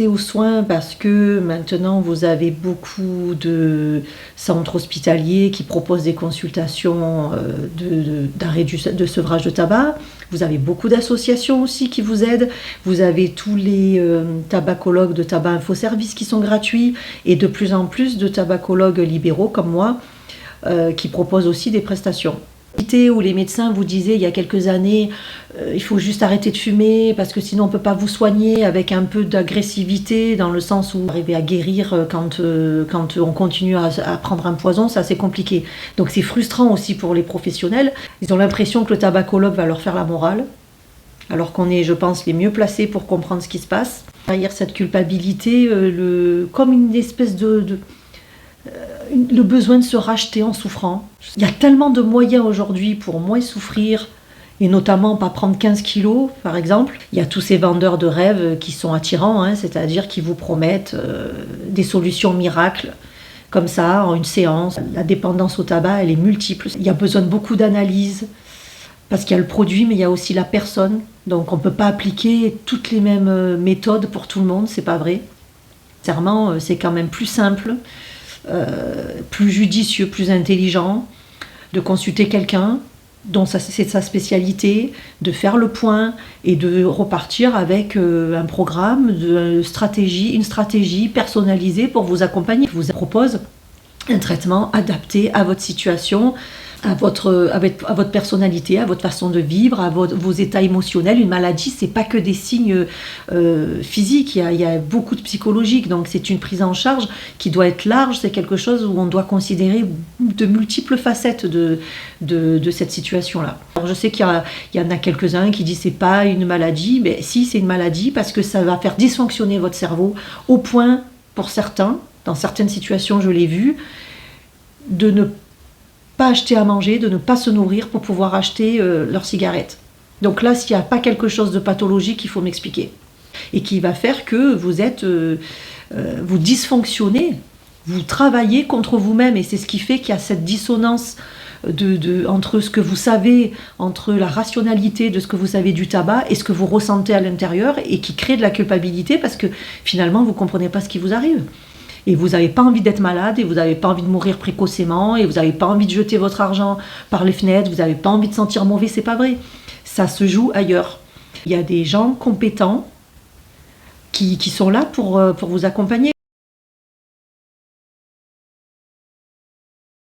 accès aux soins parce que maintenant vous avez beaucoup de centres hospitaliers qui proposent des consultations d'arrêt de sevrage de tabac. Vous avez beaucoup d'associations aussi qui vous aident. Vous avez tous les tabacologues de Tabac Info Service qui sont gratuits et de plus en plus de tabacologues libéraux comme moi qui proposent aussi des prestations. Où les médecins vous disaient il y a quelques années il faut juste arrêter de fumer parce que sinon on ne peut pas vous soigner, avec un peu d'agressivité dans le sens où arriver à guérir quand on continue à prendre un poison, ça c'est compliqué. Donc c'est frustrant aussi pour les professionnels. Ils ont l'impression que le tabacologue va leur faire la morale, alors qu'on est, je pense, les mieux placés pour comprendre ce qui se passe. Derrière cette culpabilité, comme une espèce le besoin de se racheter en souffrant. Il y a tellement de moyens aujourd'hui pour moins souffrir, et notamment pas prendre 15 kilos, par exemple. Il y a tous ces vendeurs de rêves qui sont attirants, c'est-à-dire qui vous promettent des solutions miracles, comme ça, en une séance. La dépendance au tabac, elle est multiple. Il y a besoin de beaucoup d'analyse, parce qu'il y a le produit, mais il y a aussi la personne. Donc on ne peut pas appliquer toutes les mêmes méthodes pour tout le monde, c'est pas vrai. Sincèrement, c'est quand même plus simple, plus judicieux, plus intelligent de consulter quelqu'un dont c'est sa spécialité, de faire le point et de repartir avec un programme, une stratégie personnalisée pour vous accompagner. Je vous propose un traitement adapté à votre situation, à votre personnalité, à votre façon de vivre, à vos états émotionnels. Une maladie, c'est pas que des signes physiques, il y a beaucoup de psychologique, donc c'est une prise en charge qui doit être large, c'est quelque chose où on doit considérer de multiples facettes de cette situation-là. Alors je sais qu'il y en a quelques-uns qui disent c'est pas une maladie, mais si, c'est une maladie parce que ça va faire dysfonctionner votre cerveau au point, pour certains, dans certaines situations je l'ai vu, de ne pas acheter à manger, de ne pas se nourrir pour pouvoir acheter leurs cigarettes. Donc là, s'il n'y a pas quelque chose de pathologique, il faut m'expliquer. Et qui va faire que vous dysfonctionnez, vous travaillez contre vous-même. Et c'est ce qui fait qu'il y a cette dissonance entre ce que vous savez, entre la rationalité de ce que vous savez du tabac et ce que vous ressentez à l'intérieur, et qui crée de la culpabilité parce que finalement, vous ne comprenez pas ce qui vous arrive. Et vous n'avez pas envie d'être malade, et vous n'avez pas envie de mourir précocement, et vous n'avez pas envie de jeter votre argent par les fenêtres, vous n'avez pas envie de sentir mauvais, c'est pas vrai. Ça se joue ailleurs. Il y a des gens compétents qui sont là pour vous accompagner.